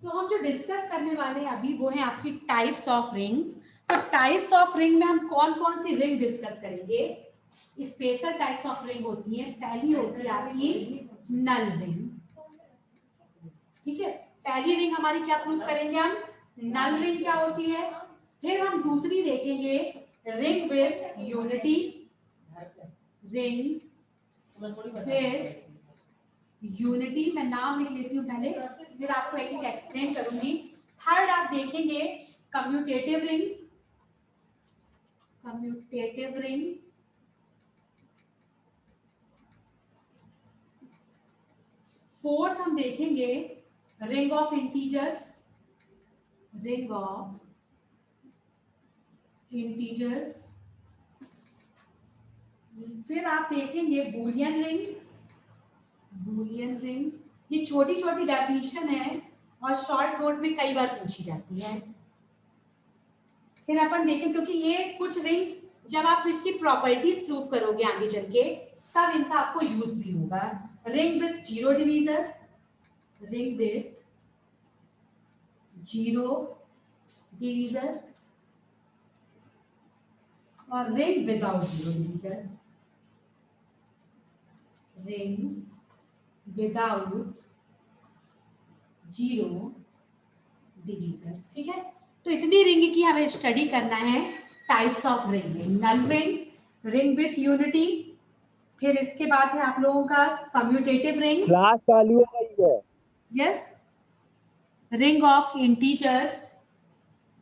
तो हम जो डिस्कस करने वाले हैं अभी वो है आपकी टाइप्स ऑफ रिंग्स। तो टाइप्स ऑफ रिंग में हम कौन कौन सी रिंग डिस्कस करेंगे? स्पेशल टाइप्स ऑफ रिंग होती है। पहली होती है आपकी नल रिंग, ठीक है। पहली रिंग हमारी क्या प्रूव करेंगे हम? नल रिंग क्या होती है। फिर हम दूसरी देखेंगे ring with unity, ring with unity. मैं नाम लिख लेती हूँ पहले, फिर आपको एक एक एक्सप्लेन करूंगी। थर्ड आप देखेंगे commutative ring, commutative ring. Fourth हम देखेंगे ring of integers, ring of integers. फिर आप देखेंगे बूलियन रिंग, बूलियन रिंग। ये छोटी छोटी डेफिनेशन है और शॉर्ट नोट में कई बार पूछी जाती है। फिर अपन देखें, क्योंकि ये कुछ रिंग्स जब आप इसकी प्रॉपर्टीज प्रूव करोगे आगे चल के तब इनका आपको यूज भी होगा। Ring with zero divisor, ring with zero divisor और ring without zero divisor, ring without zero divisor, ठीक है। तो इतनी रिंग की हमें स्टडी करना है। Types of ring, null ring, ring with unity, फिर इसके बाद है आप लोगों का कम्यूटेटिव रिंग, क्लास चालू हो गई है। Yes, ring of integers,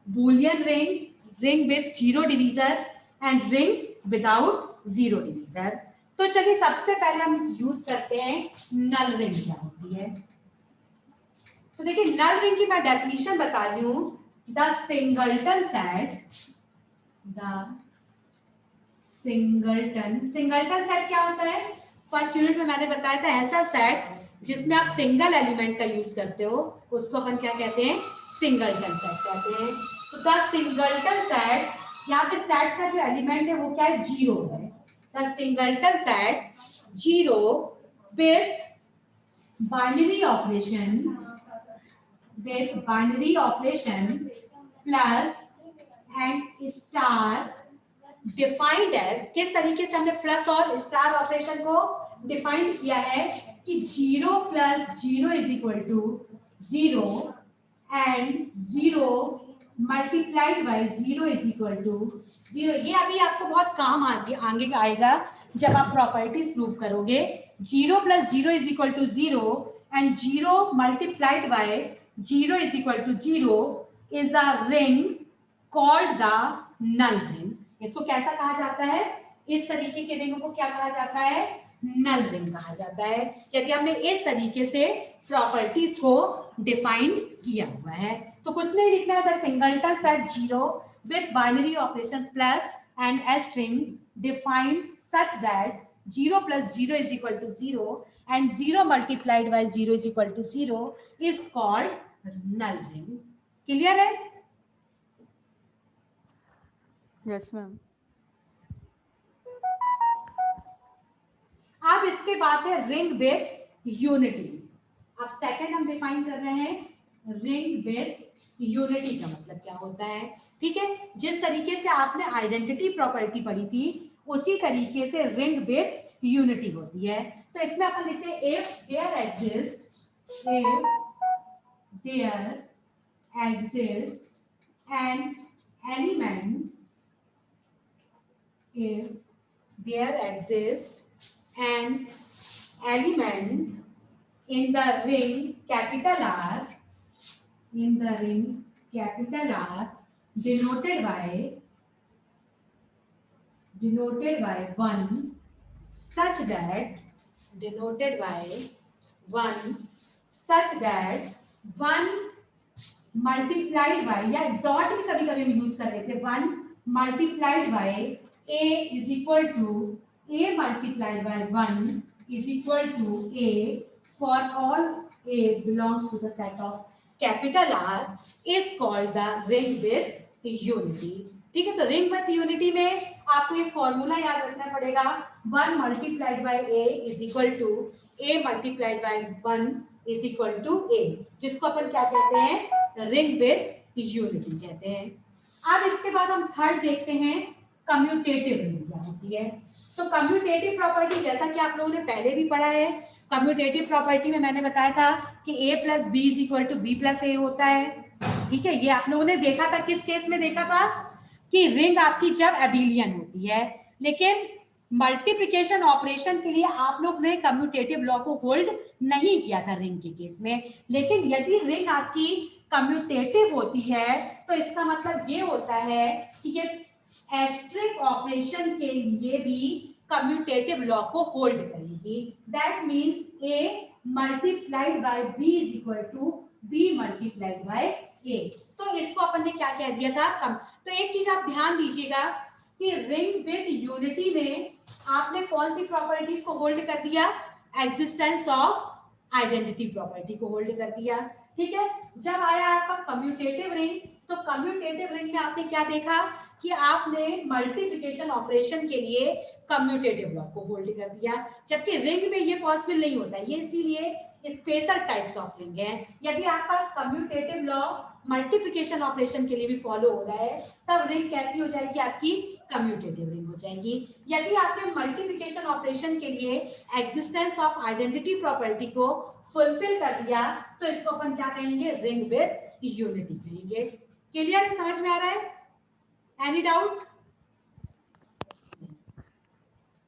Boolean ring, ring with zero divisor and ring without zero divisor. तो चलिए सबसे पहले हम यूज करते हैं नल रिंग क्या होती है। तो देखिए नल रिंग की मैं डेफिनेशन बता रही हूं। The singleton set, the singleton, singleton set क्या होता है? फर्स्ट यूनिट में मैंने बताया था, ऐसा सेट जिसमें आप सिंगल एलिमेंट का यूज करते हो उसको अपन क्या कहते हैं? सिंगलटन सेट कहते हैं। तो द सिंगलटन सेट, यहाँ पे सेट का जो एलिमेंट है वो क्या है? जीरो है। The singleton set zero with binary operation, with binary operation plus and star defined as, किस तरीके से हमने प्लस और स्टार ऑपरेशन को डिफाइन किया है कि zero plus zero is equal to zero and zero multiplied by zero is equal to zero. ये अभी आपको बहुत काम आगे आएगा जब आप प्रॉपर्टीज प्रूव करोगे। Zero plus zero is equal to zero and zero multiplied by zero is equal to zero is a ring called the null ring. इसको कैसा कहा जाता है? इस तरीके के रिंग को क्या कहा जाता है? नल रिंग कहा जाता है, यदि हमने इस तरीके से प्रॉपर्टीज को डिफाइन किया हुआ है। तो कुछ नहीं लिखना है, the singleton set zero with binary operation plus and a string defined such that 0 plus 0 is equal to 0 and 0 multiplied by 0 is equal to 0 is called null ring. Clear है? Yes ma'am. अब इसके बाद है ring with unity. अब second हम define कर रहे हैं रिंग विथ यूनिटी का मतलब क्या होता है, ठीक है। जिस तरीके से आपने आइडेंटिटी प्रॉपर्टी पढ़ी थी उसी तरीके से रिंग विथ यूनिटी होती है। तो इसमें अपन लिखते हैं if there exist an element, if there exists an element in the ring capital R, in the ring capital R denoted by 1 such that denoted by 1 such that 1 multiplied by, या dot ही कभी कभी use कर लेते हैं, 1 multiplied by a is equal to a multiplied by 1 is equal to a for all a belongs to the set of capital R is called the ring with unity। ठीक है। तो ring with unity में आपको ये formula याद रखना पड़ेगा, 1 multiplied by a is equal to a multiplied by 1 is equal to A, जिसको अपन क्या कहते हैं, रिंग विद यूनिटी कहते हैं। अब इसके बाद हम थर्ड देखते हैं कम्यूटेटिव रिंग क्या होती है। तो कम्यूटेटिव प्रॉपर्टी जैसा कि आप लोगों ने पहले भी पढ़ा है, कम्यूटेटिव प्रॉपर्टी में मैंने बताया था कि a plus B is equal to B plus A होता है। ठीक है, ये आप लोगों ने देखा था, किस केस में देखा था कि रिंग आपकी जब एबिलियन होती है। लेकिन मल्टीप्लिकेशन ऑपरेशन के लिए आप लोग ने कम्यूटेटिव लॉ को होल्ड नहीं किया था रिंग के केस में। लेकिन यदि रिंग आपकी कम्यूटेटिव होती है तो इसका मतलब ये होता है कि ये एस्ट्रिक ऑपरेशन के लिए भी कम्यूटेटिव लॉ को होल्ड करेगी। That means a multiplied by b is equal to b multiplied by a। तो इसको अपन ने क्या कह दिया था, कम। तो एक चीज आप ध्यान दीजिएगा कि रिंग विद यूनिटी में आपने कौन सी प्रॉपर्टीज को होल्ड कर दिया, एग्जिस्टेंस ऑफ आइडेंटिटी प्रॉपर्टी को होल्ड कर दिया। ठीक है, जब आया आपका कम्यूटेटिव रिंग, तो कम्यूटेटिव रिंग में आपने क्या देखा कि आपने मल्टीप्लिकेशन ऑपरेशन के लिए कम्यूटेटिव लॉ को होल्ड कर दिया, जबकि रिंग में ये पॉसिबल नहीं होता। ये इसीलिए स्पेशल टाइप्स ऑफ रिंग है। यदि आपका कम्यूटेटिव लॉ मल्टीप्लिकेशन ऑपरेशन के लिए भी फॉलो हो रहा है, तब रिंग कैसी हो जाएगी, आपकी कम्यूटेटिव रिंग हो जाएगी। यदि आपने मल्टीप्लिकेशन ऑपरेशन के लिए एग्जिस्टेंस ऑफ आइडेंटिटी प्रॉपर्टी को फुलफिल कर दिया, तो इसको अपन क्या कहेंगे, रिंग विद यूनिटी कहेंगे। क्लियर है, समझ में आ रहा है? Any doubt?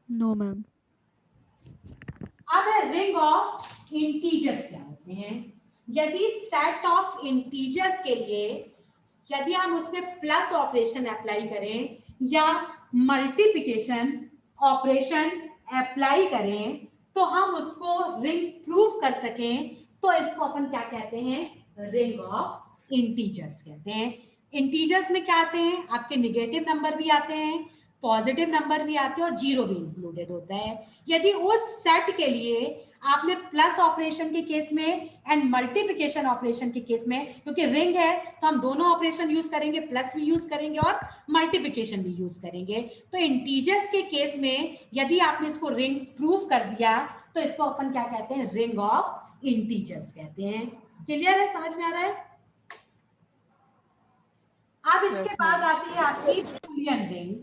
No ma'am. अब रिंग ऑफ इंटीजर्स क्या होते हैं। यदि सेट ऑफ इंटीजर्स के लिए यदि हम उसमें प्लस ऑपरेशन अप्लाई करें या मल्टीप्लिकेशन ऑपरेशन अप्लाई करें तो हम उसको रिंग प्रूव कर सकें, तो इसको अपन क्या कहते हैं, रिंग ऑफ इंटीजर्स कहते हैं। इंटीजर्स में क्या आते हैं, आपके निगेटिव नंबर भी आते हैं, पॉजिटिव नंबर भी आते हैं और जीरो भी इंक्लूडेड होता है। यदि उस सेट के लिए आपने प्लस ऑपरेशन के केस में एंड मल्टीप्लिकेशन ऑपरेशन के केस में, क्योंकि रिंग है तो हम दोनों ऑपरेशन यूज करेंगे, प्लस भी यूज करेंगे और मल्टीप्लिकेशन भी यूज करेंगे। तो इंटीजर्स के केस में यदि आपने इसको रिंग प्रूव कर दिया तो इसको अपन क्या कहते हैं, रिंग ऑफ इंटीजर्स कहते हैं। क्लियर है, समझ में आ रहा है? अब इसके बाद आती है आपकी बूलियन रिंग।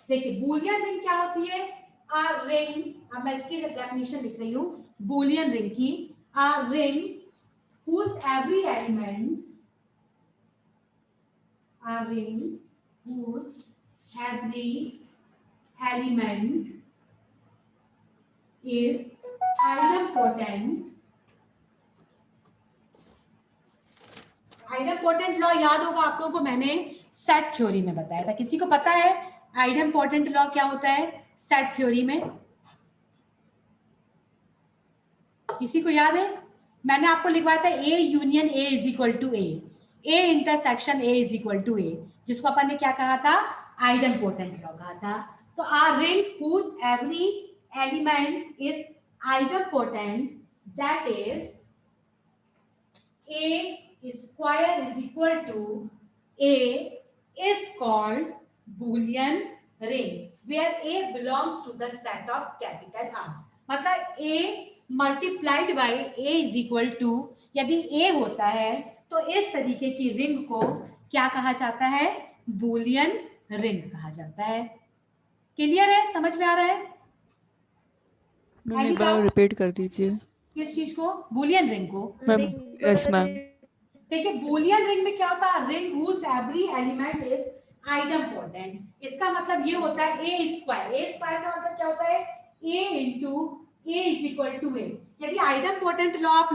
देखिए बूलियन रिंग क्या होती है, आ रिंग, अब मैं इसकी डेफिनेशन लिख रही हूं बूलियन रिंग की, आ ring whose every elements, a ring whose every element is idempotent। Idempotent law याद होगा आप लोगों को, मैंने सेट थ्योरी में बताया था। किसी को पता है आइडेम्पोटेंट लॉ क्या होता है सेट थ्योरी में? किसी को याद है? मैंने आपको लिखवाया था A union A is equal to A, A intersection A is equal to A, जिसको अपन ने क्या कहा था, आइडेम्पोटेंट लॉ कहा था। तो R ring whose every element is idempotent, that is a square is equal to a is called Boolean ring where a belongs to the set of capital R। मतलब a multiplied by a is equal to, यदि a होता है तो इस तरीके की ring को क्या कहा जाता है, बूलियन रिंग कहा जाता है। क्लियर है, समझ में आ रहा है? मैम एक बार रिपीट कर दीजिए। किस चीज को, बूलियन रिंग को? Ma'am yes ma'am. देखिए बूलियन रिंग में क्या होता है, ring whose every element is idempotent। इसका मतलब ये होता है a स्क्वायर, a स्क्वायर का मतलब क्या होता है, a into a is equal to a। यदि आइडेम्पोटेंट लॉ आप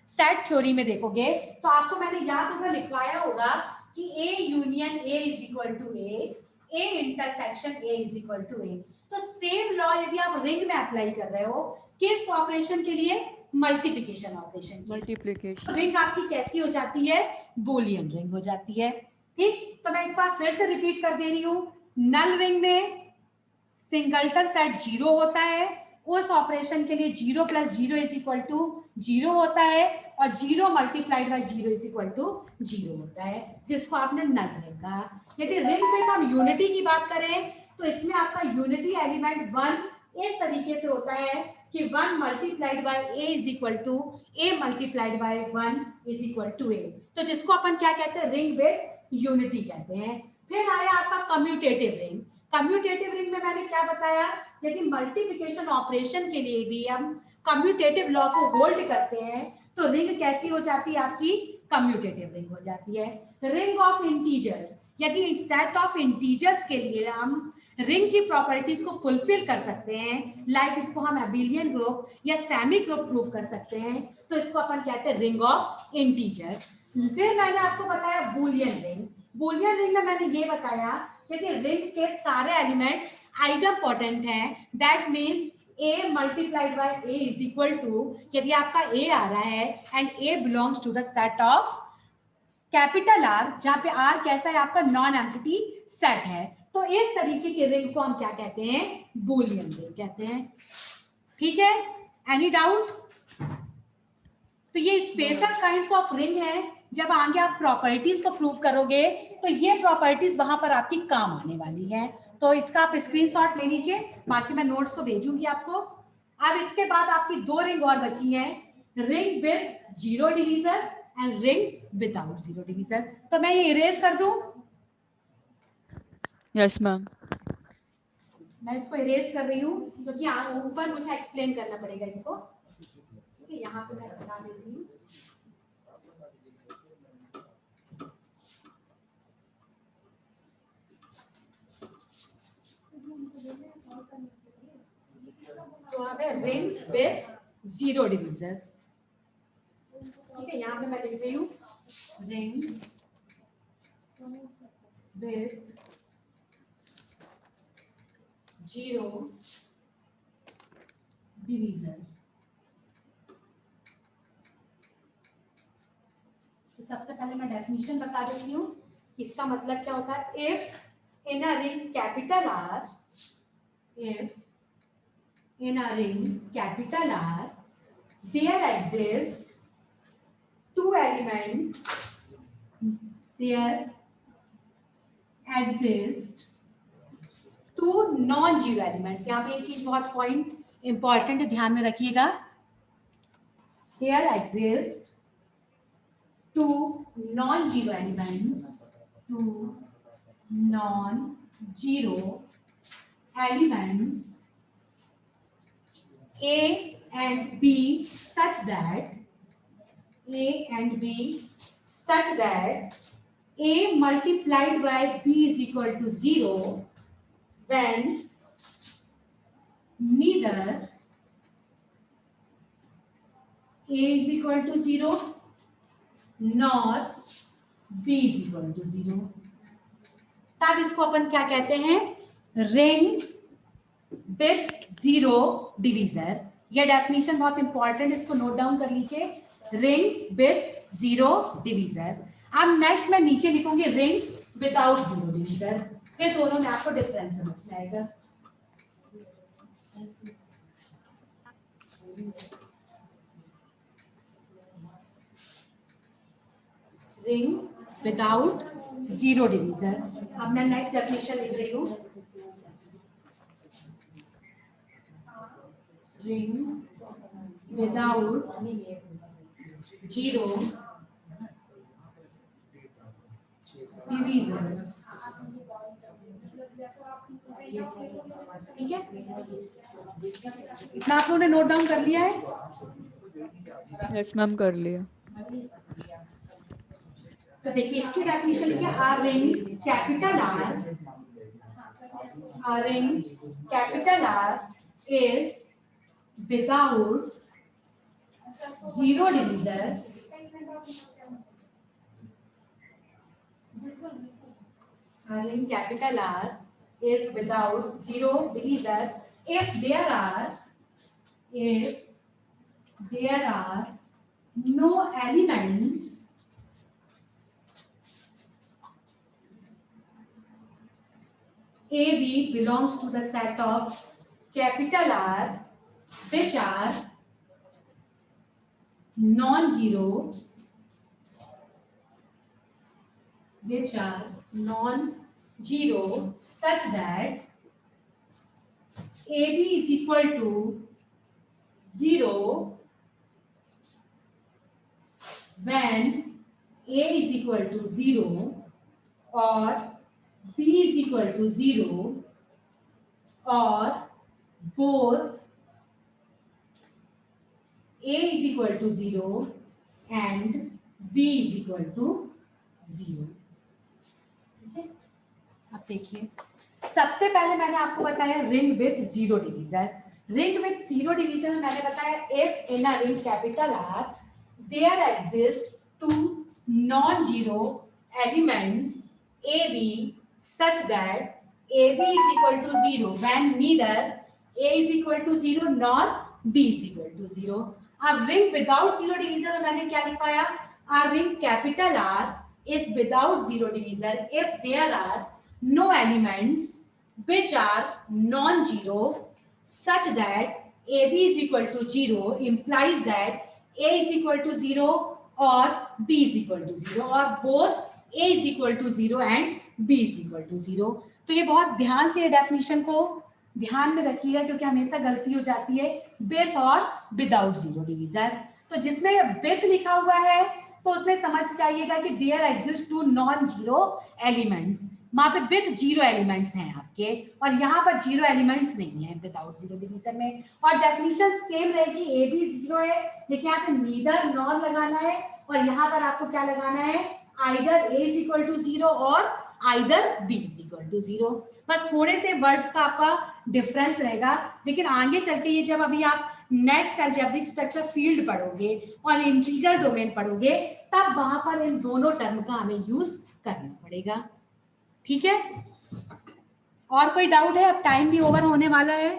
सेट थ्योरी में देखोगे तो आपको मैंने याद होगा लिखवाया होगा कि a union a is equal to a intersection a is equal to a। तो सेम लॉ यदि आप रिंग में अप्लाई कर रहे हो, किस ऑपरेशन के लिए, मल्टीप्लिकेशन ऑपरेशन। मल्टीप्लिकेशन रिंग आपकी कैसी हो जाती है, बूलियन रिंग हो जाती है। ठीक, तो मैं एक बार फिर से रिपीट कर दे रही हूं, नल रिंग में सिंगलटन सेट जीरो होता है, उस ऑपरेशन के लिए zero plus zero is equal to zero होता है और zero multiplied by zero is equal to zero होता है, जिसको आपने नल रिंग कहा। यदि रिंग में हम यूनिटी की बात करें तो इसमें आपका यूनिटी एलिमेंट वन इस तरीके से होता है कि 1 multiplied by a is equal to a multiplied by 1 is equal to a। तो जिसको अपन क्या कहते हैं, रिंग विद यूनिटी कहते हैं। फिर आया आपका कम्यूटेटिव रिंग। कम्यूटेटिव रिंग में मैंने क्या बताया, यदि मल्टीप्लिकेशन ऑपरेशन के लिए भी हम कम्यूटेटिव लॉ को होल्ड करते हैं तो रिंग कैसी हो जाती है आपकी, कम्यूटेटिव रिंग हो जाती है। रिंग ऑफ इंटीजर्स, यदि सेट ऑफ इंटीजर्स के लिए हम रिंग की प्रॉपर्टीज को फुलफिल कर सकते हैं, लाइक इसको हम अबेलियन ग्रुप या सेमी ग्रुप प्रूव कर सकते हैं, तो इसको अपन कहते हैं रिंग ऑफ इंटीजर्स। फिर मैंने आपको बताया बूलियन रिंग। बूलियन रिंग में मैंने ये बताया कि रिंग के सारे एलिमेंट्स आइडम्पोटेंट हैं, that means a multiplied by a is equal to, यदि आपका a आ रहा है and a belongs to the set of capital R, जहां पे R कैसा है आपका, नॉन एम्प्टी सेट है, तो इस तरीके के रिंग को हम क्या कहते हैं, बूलियन रिंग कहते हैं। ठीक है, एनी डाउट? तो ये स्पेशल काइंड्स ऑफ रिंग है, जब आगे आप प्रॉपर्टीज को प्रूव करोगे तो ये प्रॉपर्टीज वहां पर आपकी काम आने वाली है। तो इसका आप स्क्रीनशॉट ले लीजिए, बाकी मैं नोट्स तो भेजूंगी आपको। अब इसके बाद आपकी दो रिंग और बची हैं, ring with zero divisors and ring without zero divisor. तो मैं ये इरेज कर दूं, यस मैम। मैं इसको इरेज कर रही हूँ क्योंकि ऊपर मुझे एक्सप्लेन करना पड़ेगा इसको। ठीक है, यहाँ पे मैं बता देती हूँ। तो यहाँ पे रिंग विद जीरो डिवीजर। ठीक है, यहाँ पे मैं लिख रही हूँ रिंग विद जीरो डिवीजर। तो सबसे पहले मैं डेफिनेशन बता देती हूँ, इसका मतलब क्या होता है। If in a ring capital are, if in a ring capital R there exist two elements, there exist two non-zero elements। यहाँ पे एक चीज बहुत पॉइंट इंपॉर्टेंट है, ध्यान में रखिएगा। there exist two non-zero elements, two non-zero elements A and B such that A multiplied by B is equal to 0 when neither A is equal to 0 nor B is equal to 0। तब इसको अपन क्या कहते हैं, ring with zero divisor. ये definition बहुत important, इसको note down कर लीजिए, रिंग विद जीरो डिवीजर। अब नेक्स्ट मैं नीचे लिखूंगी रिंग विदाउट जीरो डिवीजर, फिर दोनों में आपको डिफरेंस समझ में आएगा। Ring without zero divisor. अब मैं नेक्स्ट डेफिनेशन लिख रही हूँ, रिंग विदाउट जीरो डिवीजर्स। ठीक है, इतना आप लोगों ने नोट डाउन कर लिया है? यस मैम, कर लिया। तो देखिए इसकी डेफिनेशन लिखिए, are ring capital are is without zero divisor in capital R is without zero divisor if there are no elements AB belongs to the set of capital R which are non-zero, such that AB is equal to 0 when A is equal to 0 or B is equal to 0 or both A is equal to 0 and B is equal to 0। अब देखिए, सबसे पहले मैंने आपको बताया ring with zero division. Ring with zero division में मैंने बताया if in a ring capital R there exist two non zero elements A B such that A B is equal to zero when neither A is equal to zero nor B is equal to zero. अब ring without zero division में मैंने क्या लिखवाया, R ring capital R is without zero division if there are no elements which are non-zero such that AB is equal to 0 implies that A is equal to 0 or B is equal to 0 or both A is equal to 0 and B is equal to 0। तो ये बहुत ध्यान से ये definition को ध्यान में रखिएगा क्योंकि हमेशा गलती हो जाती है विथ और विदाउट जीरो डिवीजन। तो जिसमें विथ लिखा हुआ है तो उसमें समझ जाइएगा कि there exist two non zero elements, वहां पे विद जीरो एलिमेंट्स हैं आपके और यहाँ पर जीरो एलिमेंट्स नहीं है विदाउट जीरो डिवीजन में। और डेफिनेशन सेम रहेगी, ए बी जीरो है लेकिन यहाँ पे नीदर नॉन लगाना है और यहाँ पर आपको क्या लगाना है, either A is equal to zero और either B is equal to zero. बस थोड़े से वर्ड्स का आपका डिफरेंस रहेगा, लेकिन आगे चल के ये जब अभी आप नेक्स्ट अलजेब्रिक स्ट्रक्चर फील्ड पढ़ोगे और इंटीग्रल डोमेन पढ़ोगे तब वहां पर इन दोनों टर्म का हमें यूज करना पड़ेगा। ठीक है, और कोई डाउट है? अब टाइम भी ओवर होने वाला है।